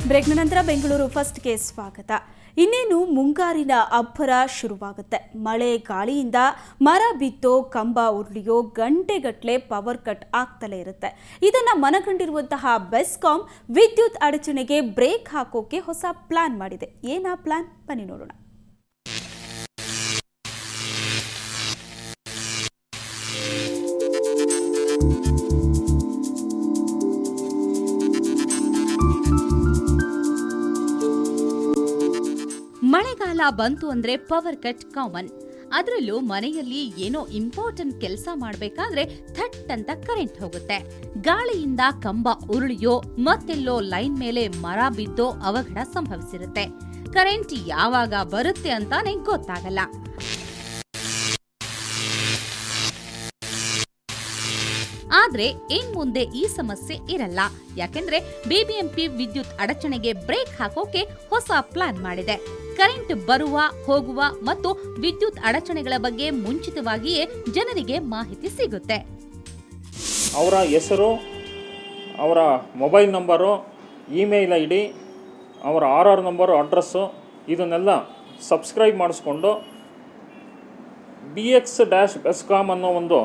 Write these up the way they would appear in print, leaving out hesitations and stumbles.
ಬ್ರೇಕ್ನ ನಂತರ ಬೆಂಗಳೂರು ಫಸ್ಟ್ಗೆ ಸ್ವಾಗತ. ಇನ್ನೇನು ಮುಂಗಾರಿನ ಅಬ್ಬರ ಶುರುವಾಗುತ್ತೆ. ಮಳೆ ಗಾಳಿಯಿಂದ ಮರ ಬಿತ್ತೋ, ಕಂಬ ಉರುಳಿಯೋ, ಗಂಟೆಗಟ್ಟಲೆ ಪವರ್ ಕಟ್ ಆಗ್ತಲೇ ಇರುತ್ತೆ. ಇದನ್ನ ಮನಗಂಡಿರುವಂತಹ ಬೆಸ್ಕಾಂ ವಿದ್ಯುತ್ ಅಡಚಣೆಗೆ ಬ್ರೇಕ್ ಹಾಕೋಕೆ ಹೊಸ ಪ್ಲಾನ್ ಮಾಡಿದೆ. ಏನಾ ಪ್ಲಾನ್? ಬನ್ನಿ ನೋಡೋಣ. ಮಳೆಗಾಲ ಬಂತು ಅಂದ್ರೆ ಪವರ್ ಕಟ್ ಕಾಮನ್. ಅದರಲ್ಲೂ ಮನೆಯಲ್ಲಿ ಏನೋ ಇಂಪಾರ್ಟೆಂಟ್ ಕೆಲಸ ಮಾಡಬೇಕಾದ್ರೆ ಥಟ್ ಅಂತ ಕರೆಂಟ್ ಹೋಗುತ್ತೆ. ಗಾಳಿಯಿಂದ ಕಂಬ ಉರುಳಿಯೋ ಮತ್ತೆಲ್ಲೋ ಲೈನ್ ಮೇಲೆ ಮರ ಬಿದ್ದೋ ಅವಘಡ ಸಂಭವಿಸಿರುತ್ತೆ. ಕರೆಂಟ್ ಯಾವಾಗ ಬರುತ್ತೆ ಅಂತಾನೆ ಗೊತ್ತಾಗಲ್ಲ. ಆದ್ರೆ ಮುಂದೆ ಈ ಸಮಸ್ಯೆ ಇರಲ್ಲ. ಯಾಕೆಂದ್ರೆ ಬಿಬಿಎಂಪಿ ವಿದ್ಯುತ್ ಅಡಚಣೆಗೆ ಬ್ರೇಕ್ ಹಾಕೋಕೆ ಹೊಸ ಪ್ಲಾನ್ ಮಾಡಿದೆ. ಕರೆಂಟ್ ಬರುವ, ಹೋಗುವ ಮತ್ತು ವಿದ್ಯುತ್ ಅಡಚಣೆಗಳ ಬಗ್ಗೆ ಮುಂಚಿತವಾಗಿಯೇ ಜನರಿಗೆ ಮಾಹಿತಿ ಸಿಗುತ್ತೆ. ಅವರ ಹೆಸರು, ಅವರ ಮೊಬೈಲ್ ನಂಬರು, ಇಮೇಲ್ ID, ಅವರ ಆರ್ ನಂಬರು, ಅಡ್ರೆಸ್ಸು ಇದನ್ನೆಲ್ಲ ಸಬ್ಸ್ಕ್ರೈಬ್ ಮಾಡಿಸ್ಕೊಂಡು BX-Bescom ಅನ್ನೋ ಒಂದು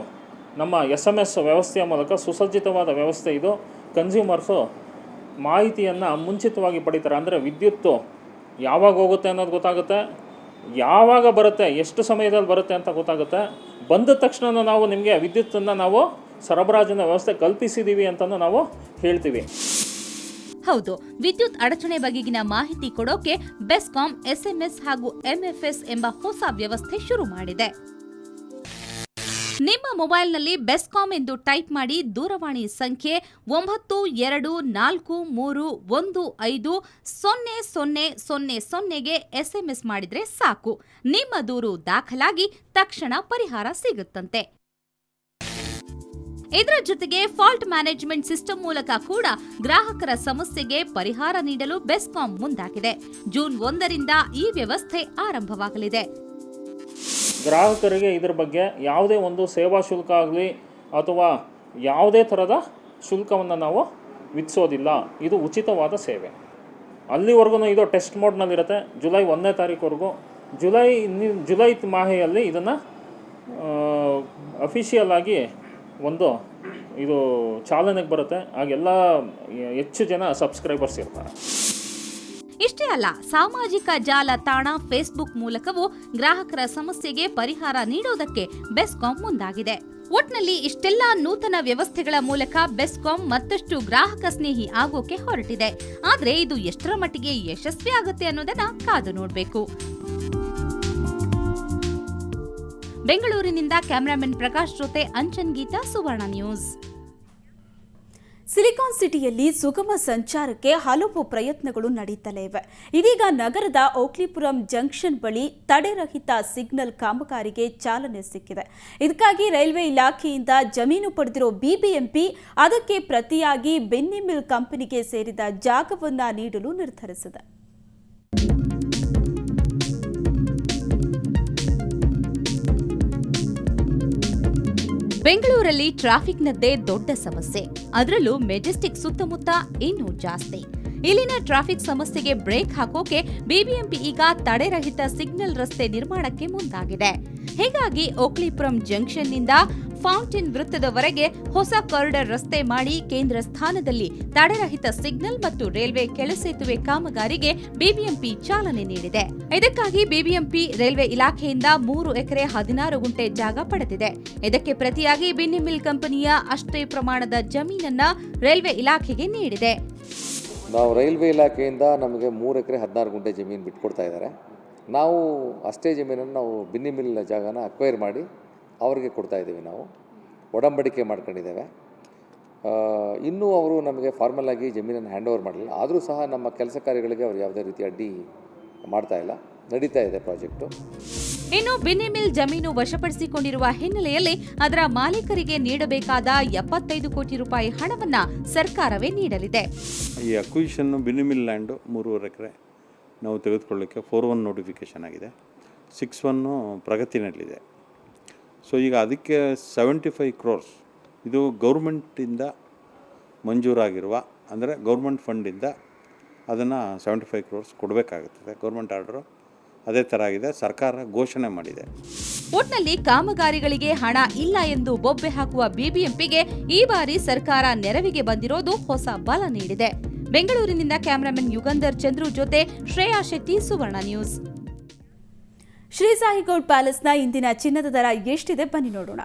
ನಮ್ಮ SMS ವ್ಯವಸ್ಥೆಯ ಮೂಲಕ ಸುಸಜ್ಜಿತವಾದ ವ್ಯವಸ್ಥೆ ಇದು. ಕನ್ಸ್ಯೂಮರ್ಸು ಮಾಹಿತಿಯನ್ನು ಮುಂಚಿತವಾಗಿ ಪಡಿತಾರೆ. ಅಂದರೆ ವಿದ್ಯುತ್ತು ಯಾವಾಗ ಹೋಗುತ್ತೆ ಅನ್ನೋದು ಗೊತ್ತಾಗುತ್ತೆ, ಯಾವಾಗ ಬರುತ್ತೆ, ಎಷ್ಟು ಸಮಯದಲ್ಲಿ ಬರುತ್ತೆ ಅಂತ ಗೊತ್ತಾಗುತ್ತೆ. ಬಂದ ತಕ್ಷಣ ನಾವು ನಿಮಗೆ ವಿದ್ಯುತ್ತನ್ನು ನಾವು ಸರಬರಾಜಿನ ವ್ಯವಸ್ಥೆ ಕಲ್ಪಿಸಿದ್ದೀವಿ ಅಂತಲೂ ನಾವು ಹೇಳ್ತೀವಿ. ಹೌದು, ವಿದ್ಯುತ್ ಅಡಚಣೆ ಬಗೆಗಿನ ಮಾಹಿತಿ ಕೊಡೋಕೆ ಬೆಸ್ಕಾಂ SMS ಹಾಗೂ MFS ಎಂಬ ಹೊಸ ವ್ಯವಸ್ಥೆ ಶುರು ಮಾಡಿದೆ. ನಿಮ್ಮ ಮೊಬೈಲ್ನಲ್ಲಿ ಬೆಸ್ಕಾಂ ಎಂದು ಟೈಪ್ ಮಾಡಿ ದೂರವಾಣಿ ಸಂಖ್ಯೆ 9243150000ಗೆ SMS ಮಾಡಿದ್ರೆ ಸಾಕು. ನಿಮ್ಮ ದೂರು ದಾಖಲಾಗಿ ತಕ್ಷಣ ಪರಿಹಾರ ಸಿಗುತ್ತಂತೆ. ಇದರ ಜೊತೆಗೆ ಫಾಲ್ಟ್ ಮ್ಯಾನೇಜ್ಮೆಂಟ್ ಸಿಸ್ಟಮ್ ಮೂಲಕ ಕೂಡ ಗ್ರಾಹಕರ ಸಮಸ್ಯೆಗೆ ಪರಿಹಾರ ನೀಡಲು ಬೆಸ್ಕಾಂ ಮುಂದಾಗಿದೆ. ಜೂನ್ 1ರಿಂದ ಈ ವ್ಯವಸ್ಥೆ ಆರಂಭವಾಗಲಿದೆ. ಗ್ರಾಹಕರಿಗೆ ಇದರ ಬಗ್ಗೆ ಯಾವುದೇ ಒಂದು ಸೇವಾ ಶುಲ್ಕ ಆಗಲಿ ಅಥವಾ ಯಾವುದೇ ಥರದ ಶುಲ್ಕವನ್ನು ನಾವು ವಿಧಿಸೋದಿಲ್ಲ. ಇದು ಉಚಿತವಾದ ಸೇವೆ. ಅಲ್ಲಿವರೆಗೂ ಇದು ಟೆಸ್ಟ್ ಮೋಡ್ನಲ್ಲಿರುತ್ತೆ. ಜುಲೈ 1ನೇ ತಾರೀಕುವರೆಗೂ. ಜುಲೈ ಮಾಹೆಯಲ್ಲಿ ಇದನ್ನು ಅಫಿಷಿಯಲ್ ಆಗಿ ಒಂದು ಇದು ಚಾಲನೆಗೆ ಬರುತ್ತೆ. ಆಗೆಲ್ಲ ಹೆಚ್ಚು ಜನ ಸಬ್ಸ್ಕ್ರೈಬರ್ಸ್ ಇರ್ತಾರೆ. ಇಷ್ಟೇ ಅಲ್ಲ, ಸಾಮಾಜಿಕ ಜಾಲತಾಣ ಫೇಸ್ಬುಕ್ ಮೂಲಕವೂ ಗ್ರಾಹಕರ ಸಮಸ್ಯೆಗೆ ಪರಿಹಾರ ನೀಡೋದಕ್ಕೆ ಬೆಸ್ಕಾಂ ಮುಂದಾಗಿದೆ. ಒಟ್ನಲ್ಲಿ ಇಷ್ಟೆಲ್ಲ ನೂತನ ವ್ಯವಸ್ಥೆಗಳ ಮೂಲಕ ಬೆಸ್ಕಾಂ ಮತ್ತಷ್ಟು ಗ್ರಾಹಕ ಸ್ನೇಹಿ ಆಗೋಕೆ ಹೊರಟಿದೆ. ಆದ್ರೆ ಇದು ಎಷ್ಟರ ಮಟ್ಟಿಗೆ ಯಶಸ್ವಿ ಆಗುತ್ತೆ ಅನ್ನೋದನ್ನ ಕಾದು ನೋಡ್ಬೇಕು. ಬೆಂಗಳೂರಿನಿಂದ ಕ್ಯಾಮರಾಮನ್ ಪ್ರಕಾಶ್ ಜೊತೆ ಅಂಚನ್ ಗೀತಾ, ಸುವರ್ಣ ನ್ಯೂಸ್. ಸಿಲಿಕಾನ್ ಸಿಟಿಯಲ್ಲಿ ಸುಗಮ ಸಂಚಾರಕ್ಕೆ ಹಲವು ಪ್ರಯತ್ನಗಳು ನಡೆಯುತ್ತಲೇ ಇವೆ. ಇದೀಗ ನಗರದ ಓಕ್ಲಿಪುರಂ ಜಂಕ್ಷನ್ ಬಳಿ ತಡೆರಹಿತ ಸಿಗ್ನಲ್ ಕಾಮಗಾರಿಗೆ ಚಾಲನೆ ಸಿಕ್ಕಿದೆ. ಇದಕ್ಕಾಗಿ ರೈಲ್ವೆ ಇಲಾಖೆಯಿಂದ ಜಮೀನು ಪಡೆದಿರೋ ಬಿಬಿಎಂಪಿ ಅದಕ್ಕೆ ಪ್ರತಿಯಾಗಿ ಬೆನ್ನಿ ಮಿಲ್ ಕಂಪನಿಗೆ ಸೇರಿದ ಜಾಗವನ್ನು ನೀಡಲು ನಿರ್ಧರಿಸಿದೆ. ಬೆಂಗಳೂರಲ್ಲಿ ಟ್ರಾಫಿಕ್ನದ್ದೇ ದೊಡ್ಡ ಸಮಸ್ಯೆ. ಅದರಲ್ಲೂ ಮೆಜೆಸ್ಟಿಕ್ ಸುತ್ತಮುತ್ತ ಇನ್ನೂ ಜಾಸ್ತಿ. ಇಲ್ಲಿನ ಟ್ರಾಫಿಕ್ ಸಮಸ್ಯೆಗೆ ಬ್ರೇಕ್ ಹಾಕೋಕೆ ಬಿಬಿಎಂಪಿ ಈಗ ತಡೆರಹಿತ ಸಿಗ್ನಲ್ ರಸ್ತೆ ನಿರ್ಮಾಣಕ್ಕೆ ಮುಂದಾಗಿದೆ. ಹೀಗಾಗಿ ಓಕ್ಲಿಪುರಂ ಜಂಕ್ಷನ್ನಿಂದ ಫೌಂಟೇನ್ ವೃತ್ತದವರೆಗೆ ಹೊಸ ಕಾರಿಡಾರ್ ರಸ್ತೆ ಮಾಡಿ ಕೇಂದ್ರ ಸ್ಥಾನದಲ್ಲಿ ತಡೆರಹಿತ ಸಿಗ್ನಲ್ ಮತ್ತು ರೈಲ್ವೆ ಕೆಳಸೇತುವೆ ಕಾಮಗಾರಿಗೆ ಬಿಬಿಎಂಪಿ ಚಾಲನೆ ನೀಡಿದೆ. ಇದಕ್ಕಾಗಿ ಬಿಬಿಎಂಪಿ ರೈಲ್ವೆ ಇಲಾಖೆಯಿಂದ 3 ಎಕರೆ 16 ಗುಂಟೆ ಜಾಗ ಪಡೆದಿದೆ. ಇದಕ್ಕೆ ಪ್ರತಿಯಾಗಿ ಬಿನ್ನಿ ಮಿಲ್ ಕಂಪನಿಯ ಅಷ್ಟೇ ಪ್ರಮಾಣದ ಜಮೀನನ್ನ ರೈಲ್ವೆ ಇಲಾಖೆಗೆ ನೀಡಿದೆ. ನಾವು ರೈಲ್ವೆ ಇಲಾಖೆಯಿಂದ ನಮಗೆ 3 ಎಕರೆ 16 ಗುಂಟೆ ಜಮೀನು ಬಿಟ್ಕೊಡ್ತಾ ಇದ್ದಾರೆ. ನಾವು ಅಷ್ಟೇ ಜಮೀನನ್ನು ನಾವು ಬಿನ್ನಿ ಮಿಲ್ ಜಾಗನ ಅಕ್ವೈರ್ ಮಾಡಿ ಅವರಿಗೆ ಕೊಡ್ತಾ ಇದ್ದೀವಿ. ನಾವು ಒಡಂಬಡಿಕೆ ಮಾಡ್ಕೊಂಡಿದ್ದೇವೆ. ಇನ್ನೂ ಅವರು ನಮಗೆ ಫಾರ್ಮಲ್ ಆಗಿ ಜಮೀನನ್ನು ಹ್ಯಾಂಡ್ ಓವರ್ ಮಾಡಲಿಲ್ಲ. ಆದರೂ ಸಹ ನಮ್ಮ ಕೆಲಸ ಕಾರ್ಯಗಳಿಗೆ ಅವರು ಯಾವುದೇ ರೀತಿ ಅಡ್ಡಿ ಮಾಡ್ತಾ ಇಲ್ಲ. ನಡೀತಾ ಇದೆ ಪ್ರಾಜೆಕ್ಟು. ಇನ್ನು ಬಿನ್ನಿ ಮಿಲ್ ಜಮೀನು ವಶಪಡಿಸಿಕೊಂಡಿರುವ ಹಿನ್ನೆಲೆಯಲ್ಲಿ ಅದರ ಮಾಲೀಕರಿಗೆ ನೀಡಬೇಕಾದ 75 ಕೋಟಿ ರೂಪಾಯಿ ಹಣವನ್ನ ಸರ್ಕಾರವೇ ನೀಡಲಿದೆ. ಈ ಅಕ್ವಿಷನ್ ಬಿನ್ನಿ ಮಿಲ್ ಲ್ಯಾಂಡು 3.5 ಎಕರೆ ನಾವು ತೆಗೆದುಕೊಳ್ಳಲಿಕ್ಕೆ 4-1 ನೋಟಿಫಿಕೇಷನ್ ಆಗಿದೆ. 6-1 ಪ್ರಗತಿನಲ್ಲಿದೆ. ಸೊ ಈಗ ಅದಕ್ಕೆ 75 crores ಇದು ಗೌರ್ಮೆಂಟಿಂದ ಮಂಜೂರಾಗಿರುವ, ಅಂದರೆ ಗೌರ್ಮೆಂಟ್ ಫಂಡಿಂದ ಅದನ್ನು 75 crores ಕೊಡಬೇಕಾಗುತ್ತದೆ. ಗೌರ್ಮೆಂಟ್ ಆರ್ಡ್ರು ಅದೇ ಥರ ಆಗಿದೆ, ಸರ್ಕಾರ ಘೋಷಣೆ ಮಾಡಿದೆ. ಒಟ್ನಲ್ಲಿ ಕಾಮಗಾರಿಗಳಿಗೆ ಹಣ ಇಲ್ಲ ಎಂದು ಬೊಬ್ಬೆ ಹಾಕುವ ಬಿಬಿಎಂಪಿಗೆ ಈ ಬಾರಿ ಸರ್ಕಾರ ನೆರವಿಗೆ ಬಂದಿರೋದು ಹೊಸ ಬಲ ನೀಡಿದೆ. ಬೆಂಗಳೂರಿನಿಂದ ಕ್ಯಾಮರಾಮನ್ ಯುಗಂಧರ್ ಚಂದ್ರು ಜೊತೆ ಶ್ರೇಯಾ ಶೆಟ್ಟಿ, ಸುವರ್ಣ ನ್ಯೂಸ್. ಶ್ರೀ ಸಾಯಿಗೌಡ್ ಪ್ಯಾಲೇಸ್ನ ಇಂದಿನ ಚಿನ್ನದ ದರ ಎಷ್ಟಿದೆ ಬನ್ನಿ ನೋಡೋಣ.